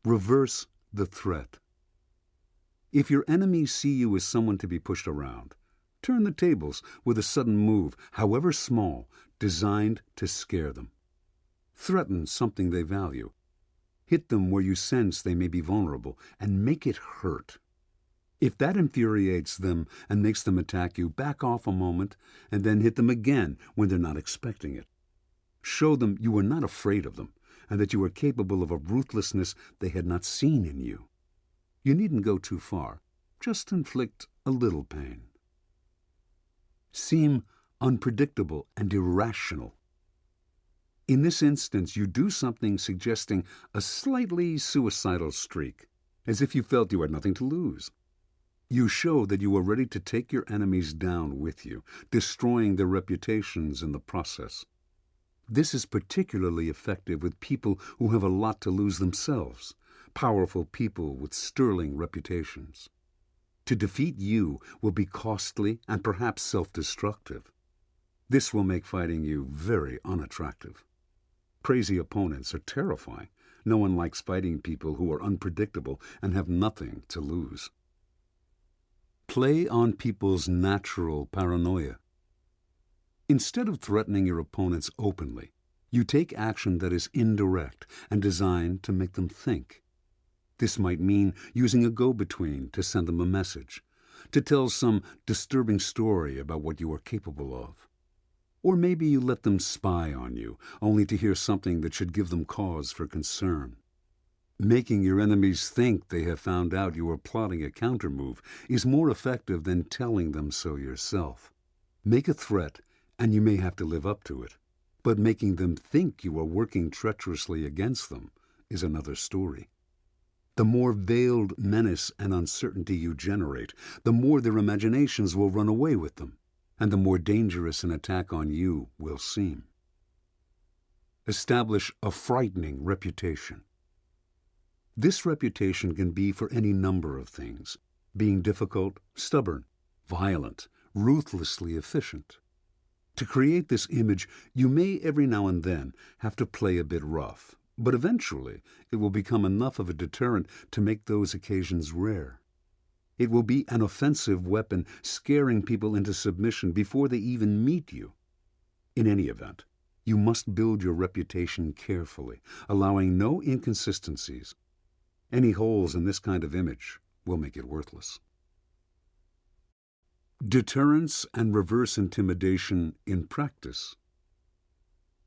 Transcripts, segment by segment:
Reverse the threat. If your enemies see you as someone to be pushed around, turn the tables with a sudden move, however small, designed to scare them. Threaten something they value. Hit them where you sense they may be vulnerable, and make it hurt. If that infuriates them and makes them attack you, back off a moment and then hit them again when they're not expecting it. Show them you are not afraid of them and that you are capable of a ruthlessness they had not seen in you. You needn't go too far. Just inflict a little pain. Seem unpredictable and irrational. In this instance, you do something suggesting a slightly suicidal streak, as if you felt you had nothing to lose. You show that you are ready to take your enemies down with you, destroying their reputations in the process. This is particularly effective with people who have a lot to lose themselves, powerful people with sterling reputations. To defeat you will be costly and perhaps self-destructive. This will make fighting you very unattractive. Crazy opponents are terrifying. No one likes fighting people who are unpredictable and have nothing to lose. Play on people's natural paranoia. Instead of threatening your opponents openly, you take action that is indirect and designed to make them think. This might mean using a go-between to send them a message, to tell some disturbing story about what you are capable of. Or maybe you let them spy on you, only to hear something that should give them cause for concern. Making your enemies think they have found out you are plotting a countermove is more effective than telling them so yourself. Make a threat, and you may have to live up to it. But making them think you are working treacherously against them is another story. The more veiled menace and uncertainty you generate, the more their imaginations will run away with them, and the more dangerous an attack on you will seem. Establish a frightening reputation. This reputation can be for any number of things, being difficult, stubborn, violent, ruthlessly efficient. To create this image, you may every now and then have to play a bit rough, but eventually it will become enough of a deterrent to make those occasions rare. It will be an offensive weapon, scaring people into submission before they even meet you. In any event, you must build your reputation carefully, allowing no inconsistencies. Any holes in this kind of image will make it worthless. Deterrence and reverse intimidation in practice.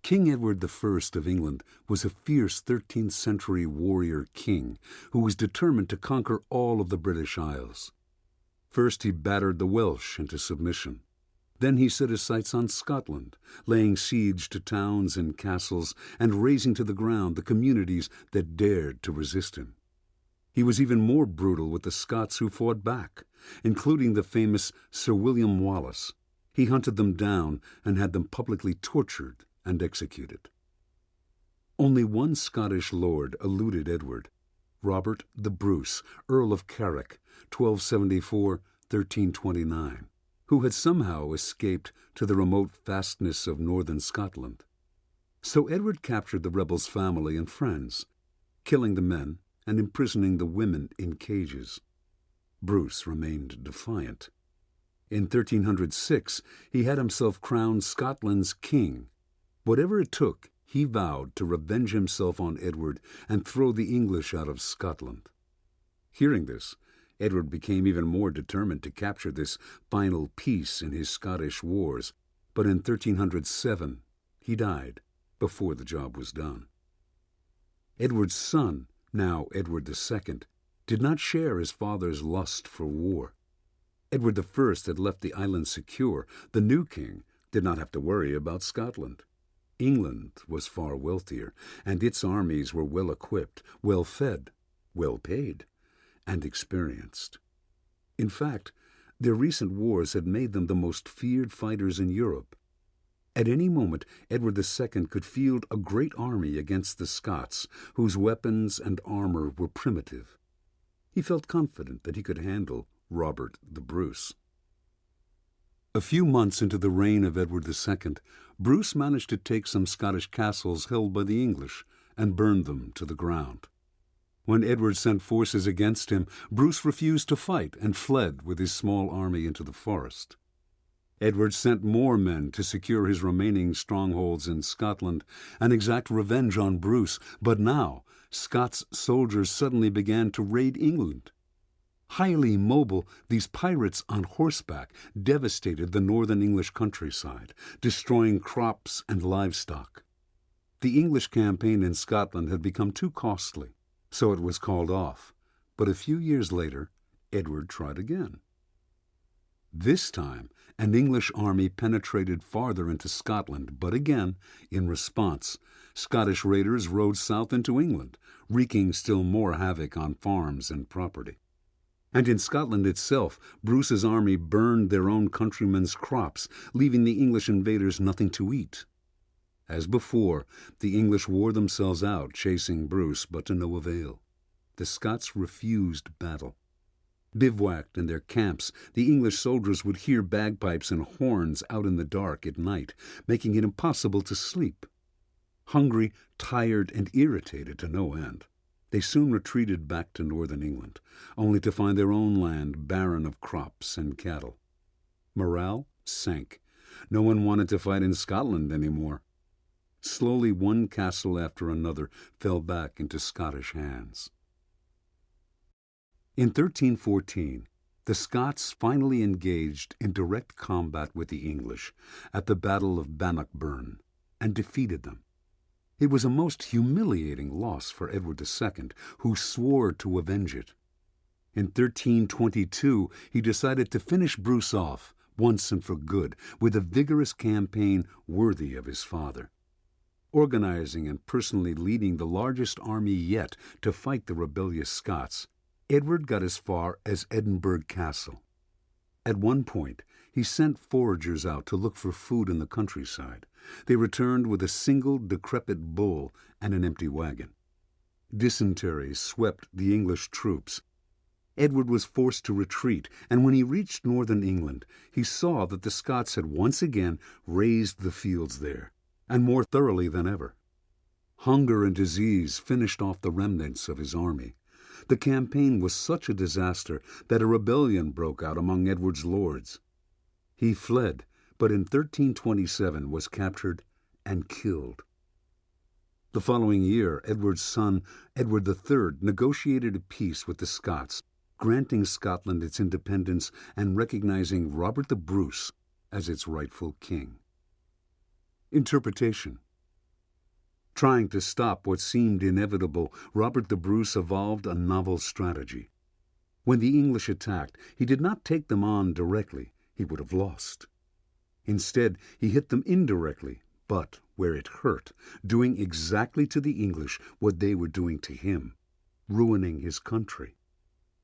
King Edward I of England was a fierce 13th century warrior king who was determined to conquer all of the British Isles. First he battered the Welsh into submission. Then he set his sights on Scotland, laying siege to towns and castles and razing to the ground the communities that dared to resist him. He was even more brutal with the Scots who fought back, including the famous Sir William Wallace. He hunted them down and had them publicly tortured and executed. Only one Scottish lord eluded Edward, Robert the Bruce, Earl of Carrick, 1274–1329, who had somehow escaped to the remote fastness of northern Scotland. So Edward captured the rebel's family and friends, killing the men and imprisoning the women in cages. Bruce remained defiant. In 1306, he had himself crowned Scotland's king. Whatever it took, he vowed to revenge himself on Edward and throw the English out of Scotland. Hearing this, Edward became even more determined to capture this final piece in his Scottish wars, but in 1307 he died before the job was done. Edward's son, now Edward II, did not share his father's lust for war. Edward I had left the island secure. The new king did not have to worry about Scotland. England was far wealthier, and its armies were well equipped, well fed, well paid, and experienced. In fact, their recent wars had made them the most feared fighters in Europe. At any moment, Edward II could field a great army against the Scots, whose weapons and armor were primitive. He felt confident that he could handle Robert the Bruce. A few months into the reign of Edward II, Bruce managed to take some Scottish castles held by the English and burned them to the ground. When Edward sent forces against him, Bruce refused to fight and fled with his small army into the forest. Edward sent more men to secure his remaining strongholds in Scotland and exact revenge on Bruce, but now Scots soldiers suddenly began to raid England. Highly mobile, these pirates on horseback devastated the northern English countryside, destroying crops and livestock. The English campaign in Scotland had become too costly, so it was called off, but a few years later, Edward tried again. This time, an English army penetrated farther into Scotland, but again, in response, Scottish raiders rode south into England, wreaking still more havoc on farms and property. And in Scotland itself, Bruce's army burned their own countrymen's crops, leaving the English invaders nothing to eat. As before, the English wore themselves out chasing Bruce, but to no avail. The Scots refused battle. Bivouacked in their camps, the English soldiers would hear bagpipes and horns out in the dark at night, making it impossible to sleep. Hungry, tired, and irritated to no end, they soon retreated back to northern England, only to find their own land barren of crops and cattle. Morale sank. No one wanted to fight in Scotland anymore. Slowly, one castle after another fell back into Scottish hands. In 1314, the Scots finally engaged in direct combat with the English at the Battle of Bannockburn and defeated them. It was a most humiliating loss for Edward II, who swore to avenge it. In 1322, he decided to finish Bruce off, once and for good, with a vigorous campaign worthy of his father. Organizing and personally leading the largest army yet to fight the rebellious Scots, Edward got as far as Edinburgh Castle. At one point, he sent foragers out to look for food in the countryside. They returned with a single decrepit bull and an empty wagon. Dysentery swept the English troops. Edward was forced to retreat, and when he reached northern England, he saw that the Scots had once again razed the fields there, and more thoroughly than ever. Hunger and disease finished off the remnants of his army. The campaign was such a disaster that a rebellion broke out among Edward's lords. He fled, but in 1327 was captured and killed. The following year, Edward's son, Edward III, negotiated a peace with the Scots, granting Scotland its independence and recognizing Robert the Bruce as its rightful king. Interpretation. Trying to stop what seemed inevitable, Robert the Bruce evolved a novel strategy. When the English attacked, he did not take them on directly. He would have lost. Instead, he hit them indirectly, but where it hurt, doing exactly to the English what they were doing to him, ruining his country.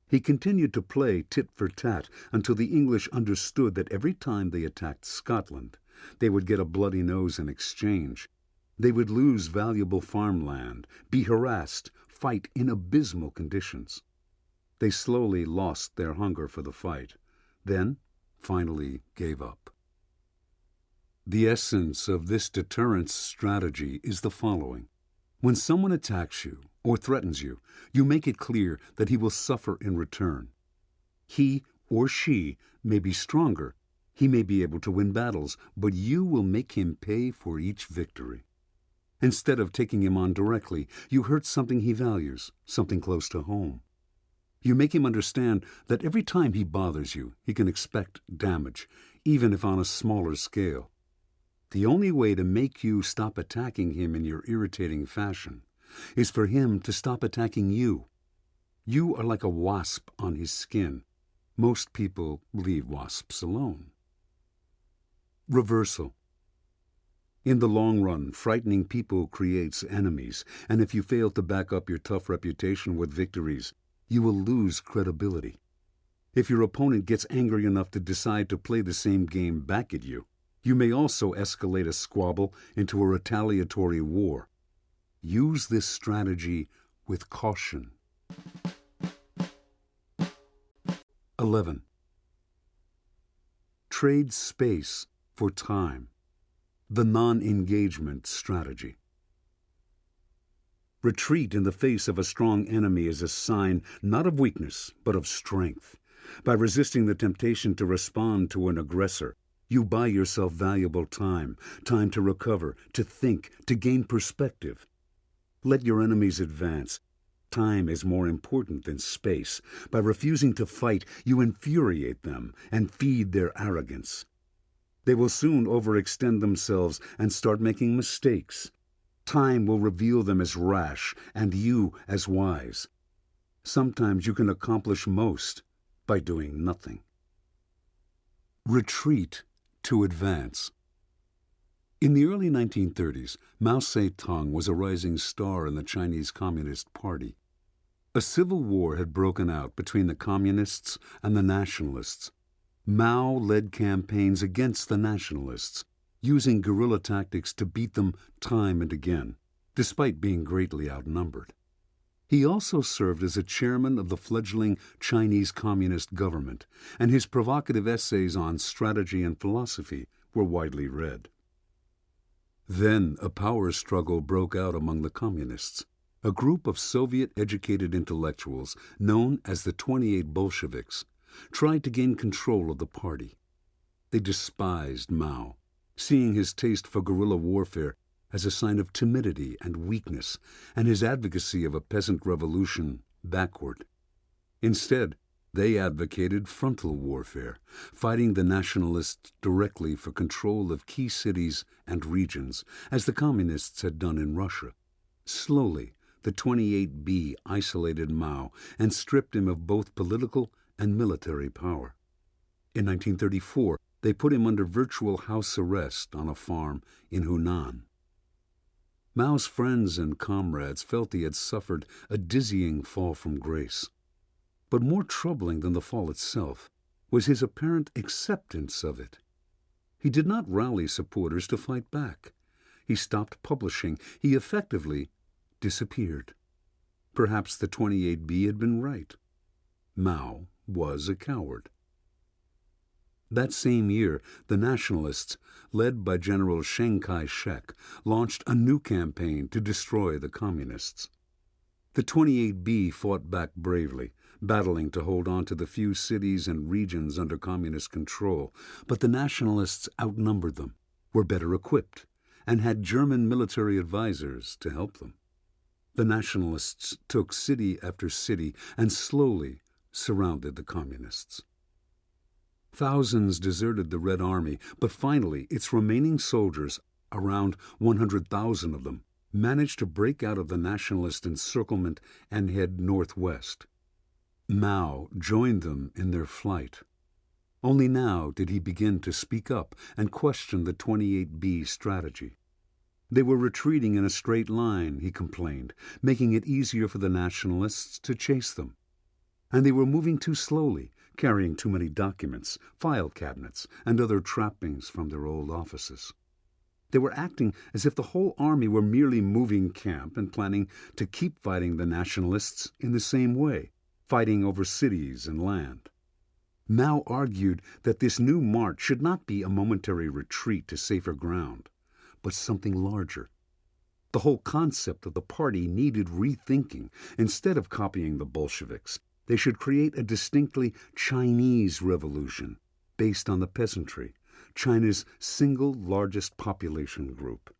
He continued to play tit for tat until the English understood that every time they attacked Scotland, they would get a bloody nose in exchange. They would lose valuable farmland, be harassed, fight in abysmal conditions. They slowly lost their hunger for the fight, then finally gave up. The essence of this deterrence strategy is the following. When someone attacks you or threatens you, you make it clear that he will suffer in return. He or she may be stronger, he may be able to win battles, but you will make him pay for each victory. Instead of taking him on directly, you hurt something he values, something close to home. You make him understand that every time he bothers you, he can expect damage, even if on a smaller scale. The only way to make you stop attacking him in your irritating fashion is for him to stop attacking you. You are like a wasp on his skin. Most people leave wasps alone. Reversal. In the long run, frightening people creates enemies, and if you fail to back up your tough reputation with victories, you will lose credibility. If your opponent gets angry enough to decide to play the same game back at you, you may also escalate a squabble into a retaliatory war. Use this strategy with caution. 11. Trade space for time. The non-engagement strategy. Retreat in the face of a strong enemy is a sign not of weakness, but of strength. By resisting the temptation to respond to an aggressor, you buy yourself valuable time to recover, to think, to gain perspective. Let your enemies advance. Time is more important than space. By refusing to fight, you infuriate them and feed their arrogance. They will soon overextend themselves and start making mistakes. Time will reveal them as rash and you as wise. Sometimes you can accomplish most by doing nothing. Retreat to advance. In the early 1930s, Mao Zedong was a rising star in the Chinese Communist Party. A civil war had broken out between the Communists and the Nationalists. Mao led campaigns against the Nationalists, using guerrilla tactics to beat them time and again, despite being greatly outnumbered. He also served as a chairman of the fledgling Chinese Communist government, and his provocative essays on strategy and philosophy were widely read. Then a power struggle broke out among the Communists. A group of Soviet-educated intellectuals, known as the 28 Bolsheviks, tried to gain control of the party. They despised Mao, seeing his taste for guerrilla warfare as a sign of timidity and weakness, and his advocacy of a peasant revolution backward. Instead, they advocated frontal warfare, fighting the nationalists directly for control of key cities and regions, as the communists had done in Russia. Slowly, the 28B isolated Mao and stripped him of both political and military power. In 1934, they put him under virtual house arrest on a farm in Hunan. Mao's friends and comrades felt he had suffered a dizzying fall from grace. But more troubling than the fall itself was his apparent acceptance of it. He did not rally supporters to fight back. He stopped publishing. He effectively disappeared. Perhaps the 28B had been right. Mao was a coward. That same year, the Nationalists, led by General Chiang Kai-shek, launched a new campaign to destroy the Communists. The 28B fought back bravely, battling to hold on to the few cities and regions under Communist control, but the Nationalists outnumbered them, were better equipped, and had German military advisors to help them. The Nationalists took city after city and slowly surrounded the Communists. Thousands deserted the Red Army, but finally its remaining soldiers, around 100,000 of them, managed to break out of the nationalist encirclement and head northwest. Mao joined them in their flight. Only now did he begin to speak up and question the 28B strategy. They were retreating in a straight line, he complained, making it easier for the nationalists to chase them. And they were moving too slowly, carrying too many documents, file cabinets, and other trappings from their old offices. They were acting as if the whole army were merely moving camp and planning to keep fighting the nationalists in the same way, fighting over cities and land. Mao argued that this new march should not be a momentary retreat to safer ground, but something larger. The whole concept of the party needed rethinking. Instead of copying the Bolsheviks, they should create a distinctly Chinese revolution based on the peasantry, China's single largest population group.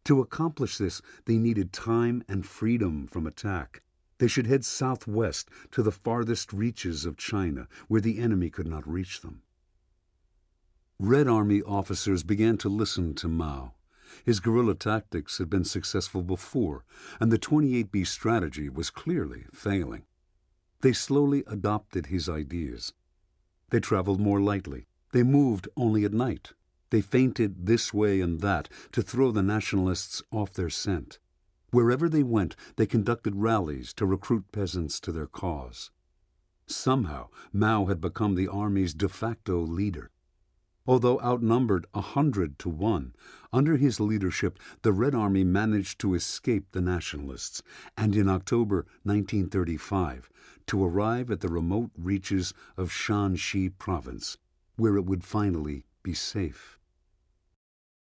To accomplish this, they needed time and freedom from attack. They should head southwest to the farthest reaches of China, where the enemy could not reach them. Red Army officers began to listen to Mao. His guerrilla tactics had been successful before, and the 28B strategy was clearly failing. They slowly adopted his ideas. They traveled more lightly. They moved only at night. They feinted this way and that to throw the nationalists off their scent. Wherever they went, they conducted rallies to recruit peasants to their cause. Somehow, Mao had become the army's de facto leader. Although outnumbered 100-1, under his leadership, the Red Army managed to escape the nationalists, and in October 1935, to arrive at the remote reaches of Shanxi province, where it would finally be safe.